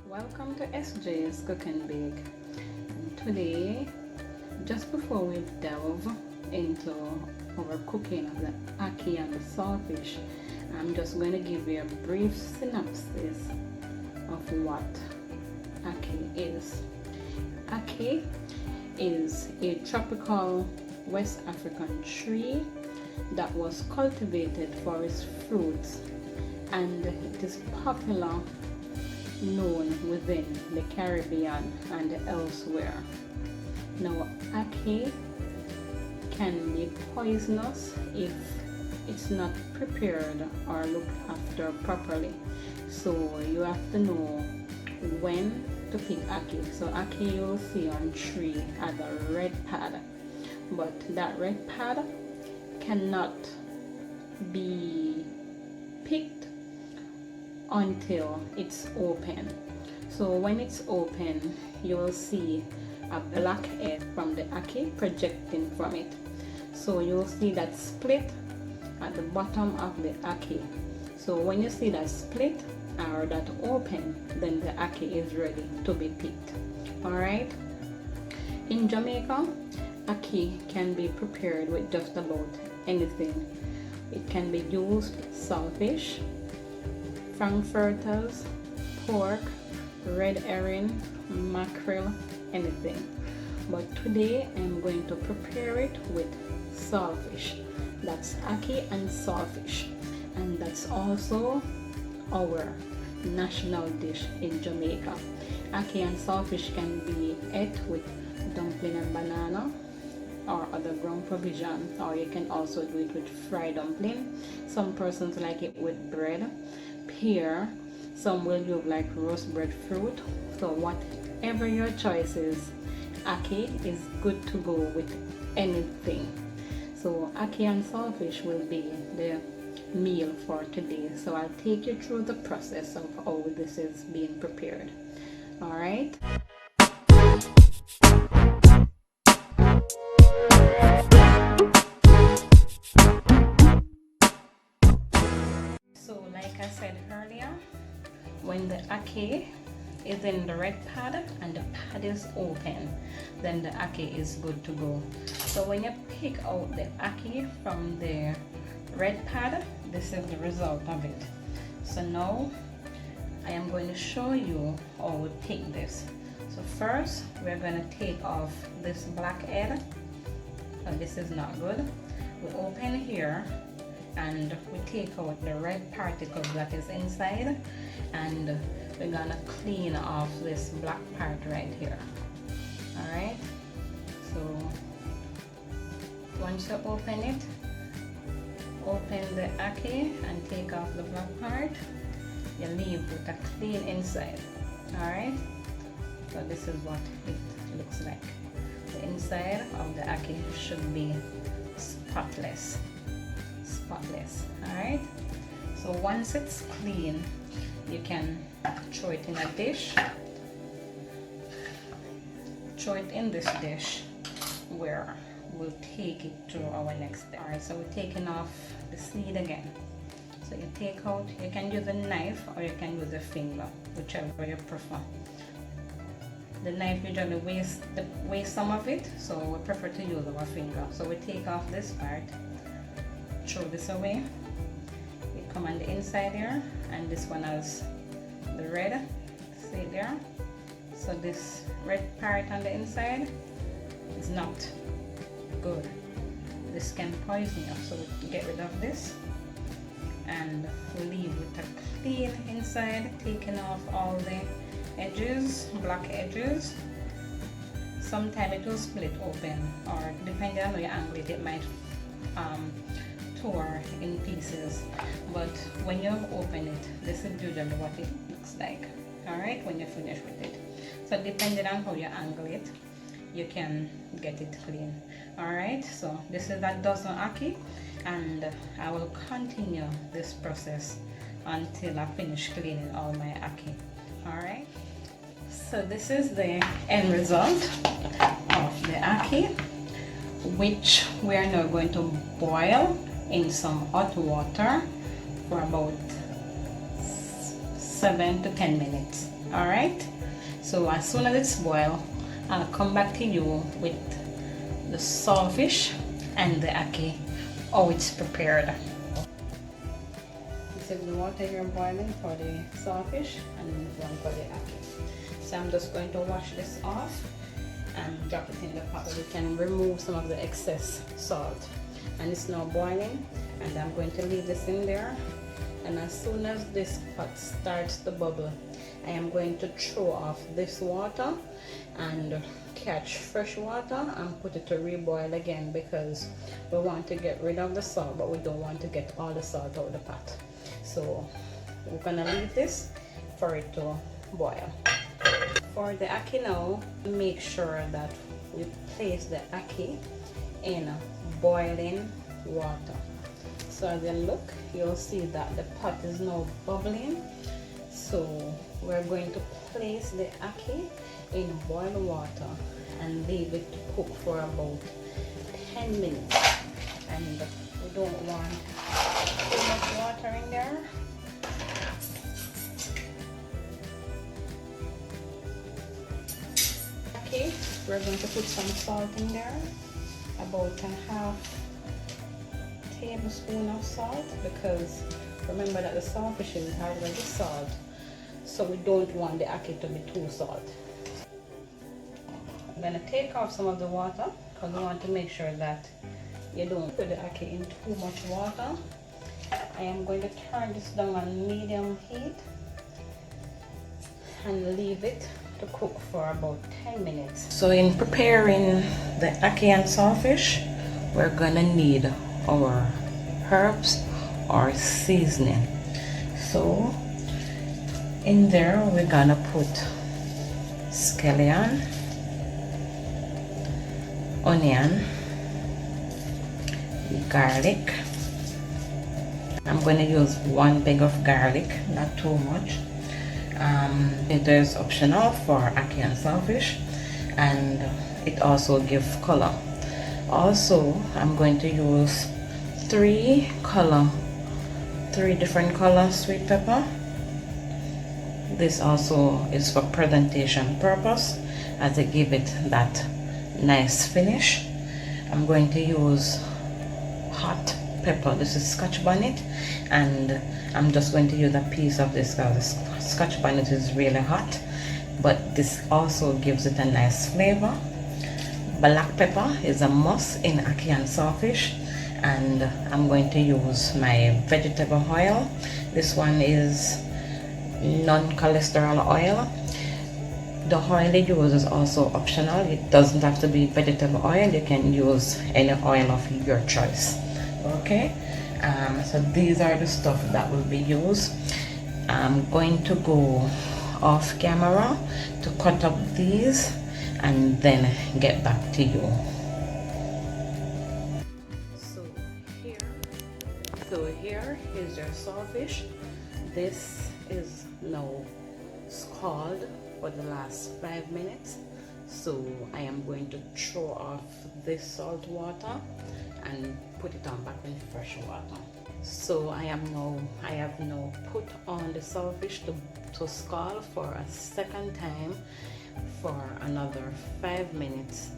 Welcome to SJay's Cook and Bake. And today, just before we delve into our cooking of the ackee and the saltfish, I'm just going to give you a brief synopsis of what ackee is. Ackee is a tropical West African tree that was cultivated for its fruits, and it is popular known within the Caribbean and elsewhere. Now, ackee can be poisonous if it's not prepared or looked after properly. So you have to know when to pick ackee. So ackee you'll see on tree as a red pad, but that red pad cannot be picked until it's open. So when it's open, you will see a black head from the ackee projecting from it. So you'll see that split at the bottom of the ackee. So when you see that split or that open, then the ackee is ready to be picked. Alright? In Jamaica, ackee can be prepared with just about anything. It can be used with saltfish, frankfurters, pork, red herring, mackerel, anything. But today I'm going to prepare it with saltfish. That's ackee and saltfish, and that's also our national dish in Jamaica. Ackee and saltfish can be ate with dumpling and banana or other ground provision, or you can also do it with fried dumpling. Some persons like it with bread, pear, some will use like roast breadfruit. So whatever your choice is, ackee is good to go with anything. So ackee and saltfish will be the meal for today. So I'll take you through the process of how this is being prepared. All right. So like I said earlier, when the ackee is in the red pad and the pad is open, then the ackee is good to go. So when you pick out the ackee from the red pad, this is the result of it. So now I am going to show you how we pick this. So first we're going to take off this black head. So this is not good. We open here and we take out the red particles that is inside, and we're gonna clean off this black part right here. All right, so once you open it, open the ackee and take off the black part, you leave with a clean inside. All right, so this is what it looks like. The inside of the ackee should be spotless. All right, so once it's clean, you can throw it in a dish, throw it in this dish where we'll take it to our next step. All right, so we're taking off the seed again. So you take out, you can use a knife or you can use a finger, whichever you prefer. The knife usually wastes some of it, so we prefer to use our finger. So we take off this part, throw this away. We come on the inside here, and this one has the red, see there. So this red part on the inside is not good. This can poison you, so we get rid of this and we leave with a clean inside, taking off all the edges, black edges. Sometimes it will split open, or depending on how you angle it, it might tore in pieces. But when you open it, this is usually what it looks like. All right, when you finish with it. So depending on how you angle it, you can get it clean. All right, so this is a dozen ackee, and I will continue this process until I finish cleaning all my ackee. All right, so this is the end result of the ackee, which we are now going to boil in some hot water for about 7 to 10 minutes. All right, so as soon as it's boiled, I'll come back to you with the saltfish and the ackee, how it's prepared. This is the water here boiling for the saltfish and one for the ackee. So I'm just going to wash this off and drop it in the pot so we can remove some of the excess salt. And it's now boiling, and I'm going to leave this in there. And as soon as this pot starts to bubble, I am going to throw off this water and catch fresh water and put it to reboil again, because we want to get rid of the salt, but we don't want to get all the salt out of the pot. So we're gonna leave this for it to boil. For the ackee now, make sure that we place the ackee in boiling water. So as you look, you'll see that the pot is now bubbling. So we're going to place the ackee in boiling water and leave it to cook for about 10 minutes. And we don't want too much water in there. Okay, we're going to put some salt in there, about a half tablespoon of salt, because remember that the saltfish is already salt, so we don't want the ackee to be too salt. I'm going to take off some of the water because we want to make sure that you don't put the ackee in too much water. I am going to turn this down on medium heat and leave it to cook for about 10 minutes. So in preparing the ackee and saltfish, we're gonna need our herbs or seasoning. So in there we're gonna put scallion, onion, garlic. I'm going to use 1 bag of garlic, not too much. It is optional for ackee and saltfish, and it also gives color. Also, I'm going to use 3 different color sweet pepper. This also is for presentation purpose, as it give it that nice finish. I'm going to use hot pepper. This is scotch bonnet, and I'm just going to use a piece of this because the scotch bonnet is really hot, but this also gives it a nice flavor. Black pepper is a must in ackee and saltfish, and I'm going to use my vegetable oil. This one is non-cholesterol oil. The oil you use is also optional. It doesn't have to be vegetable oil. You can use any oil of your choice. Okay, so these are the stuff that will be used. I'm going to go off camera to cut up these and then get back to you. So here is your saltfish. This is now scalded for the last 5 minutes. So I am going to throw off this salt water and put it on back in fresh water. So I have now put on the saltfish to scald for a second time for another 5 minutes,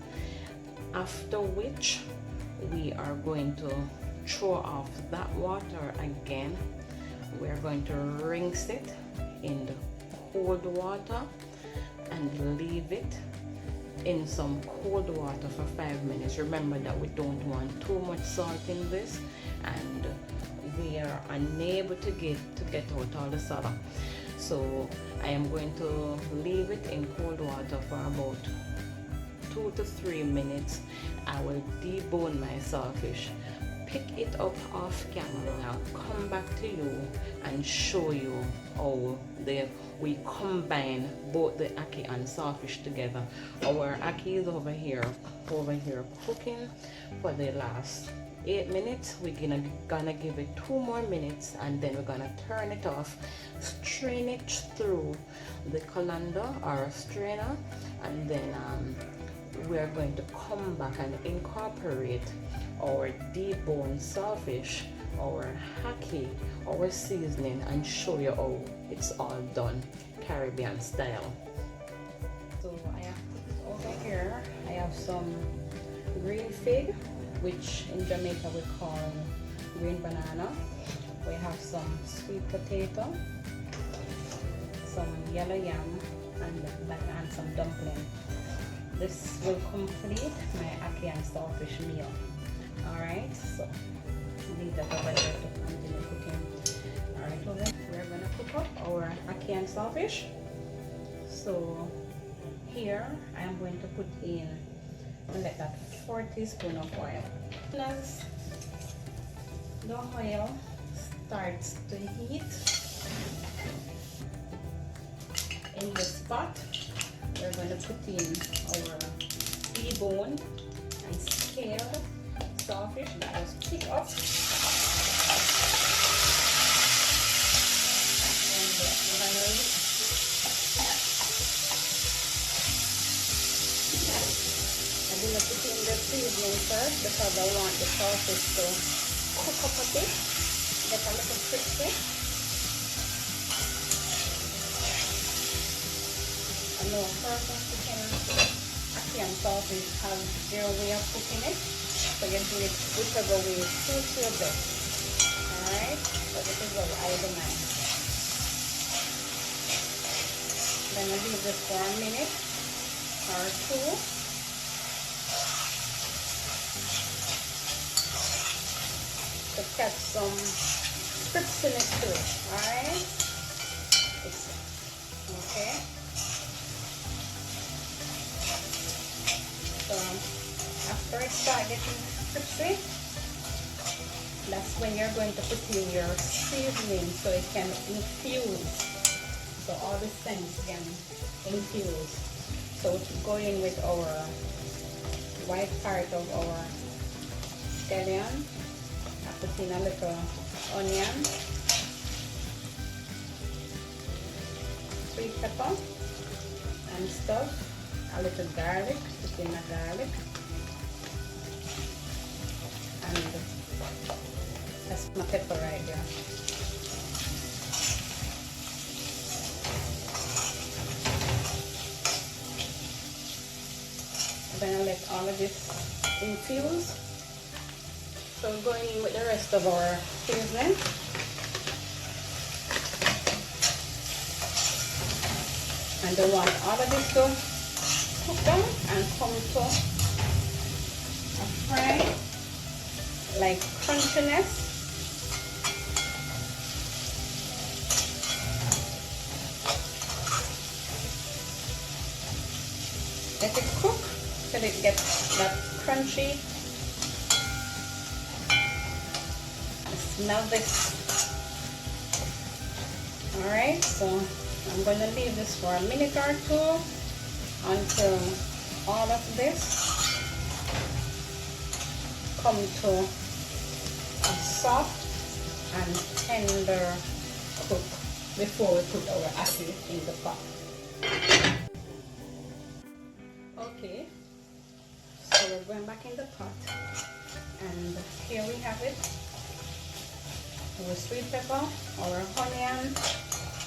after which we are going to throw off that water again. We are going to rinse it in the cold water and leave it in some cold water for 5 minutes. Remember that we don't want too much salt in this, and we are unable to get out all the salt. So I am going to leave it in cold water for about 2 to 3 minutes. I will debone my saltfish, pick it up off camera, and I'll come back to you and show you how we combine both the ackee and saltfish together. Our ackee is over here cooking for the last 8 minutes. We're gonna give it 2 more minutes, and then we're gonna turn it off, strain it through the colander or strainer, and then we are going to come back and incorporate our deboned saltfish our ackee, our seasoning, and show you how it's all done Caribbean style. So I have over here, I have some green fig, which in Jamaica we call green banana. We have some sweet potato, some yellow yam, and some dumpling. This will complete my ackee and saltfish meal. Alright, so leave that over there to continue cooking. Alright, we're gonna cook up our ackee and saltfish. So here I am going to put in like that 4 teaspoons of oil. As the oil starts to heat in this pot, we're going to put in our deboned and scaled saltfish that was picked up. I'm going to put in the seasoning first because I want the saltfish to cook up a bit, get a little crispy. I know persons cooking ackee and saltfish have their way of cooking it, so you do it whichever way suits your best. Alright, so this is how I do mine. Then I leave this for a minute or 2. To catch some crispiness to it. Alright? Okay. So after it starts getting crispy, that's when you're going to put in your seasoning so it can infuse. So all the scents can infuse. So to go in with our white part of our scallion, I put in a little onion, sweet pepper and stuff, a little garlic, put in a garlic, and that's my pepper right there. I'm gonna let all of this infuse. So going in with the rest of our seasoning. And I want all of this to cook down and come to a fry, like crunchiness. Let it cook till it gets that crunchy. Smell this. Alright, so I'm going to leave this for a minute or 2 until all of this come to a soft and tender cook before we put our ackee in the pot. Okay, so we're going back in the pot, and here we have it. Our sweet pepper, our onion,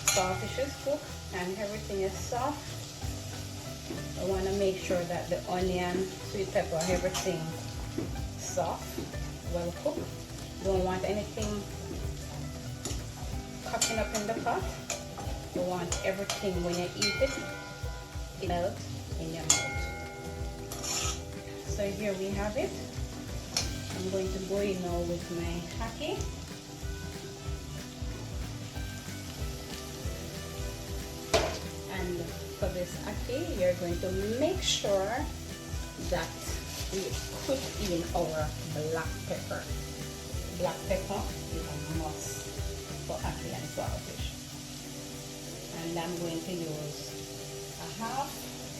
saltfish is cooked, and everything is soft. I want to make sure that the onion, sweet pepper, everything soft, well cooked. Don't want anything cooking up in the pot. You want everything when you eat it, it melt in your mouth. So here we have it. I'm going to go in now with my ackee. And for this ackee, you're going to make sure that we put in our black pepper. Black pepper is a must for ackee and saltfish. And I'm going to use a half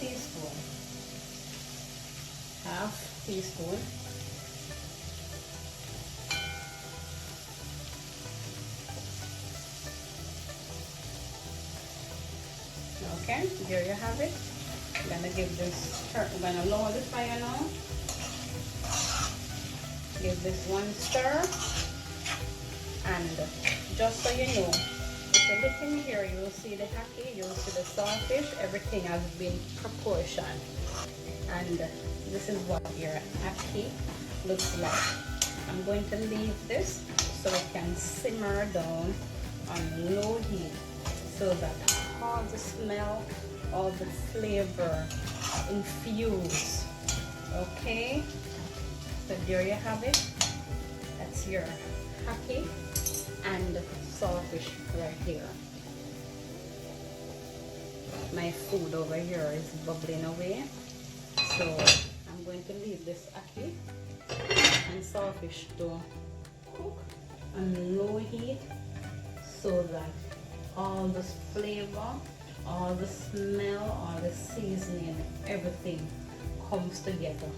teaspoon. Okay, there you have it. I'm gonna give this, I'm gonna lower the fire now. Give this one stir. And just so you know, if you look in here, you will see the ackee, you will see the saltfish, everything has been proportioned. And this is what your ackee looks like. I'm going to leave this so it can simmer down on low heat so that all the smell, all the flavor infuse. Okay, so there you have it. That's your ackee and saltfish right here. My food over here is bubbling away, so I'm going to leave this ackee and saltfish to cook on low heat so that all the flavor, all the smell, all the seasoning, everything comes together.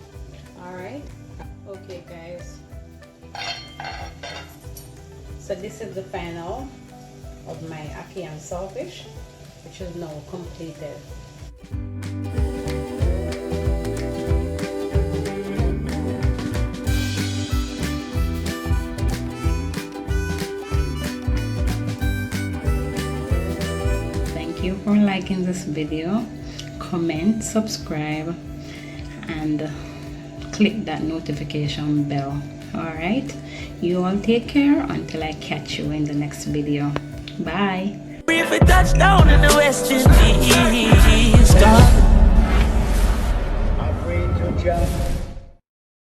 All right, okay guys, so this is the final of my ackee and saltfish, which is now completed. Thank you for liking this video. Comment, subscribe, and click that notification bell. All right, you all take care until I catch you in the next video. Bye. If it touched down in the West Indies, God. I'm free to jump.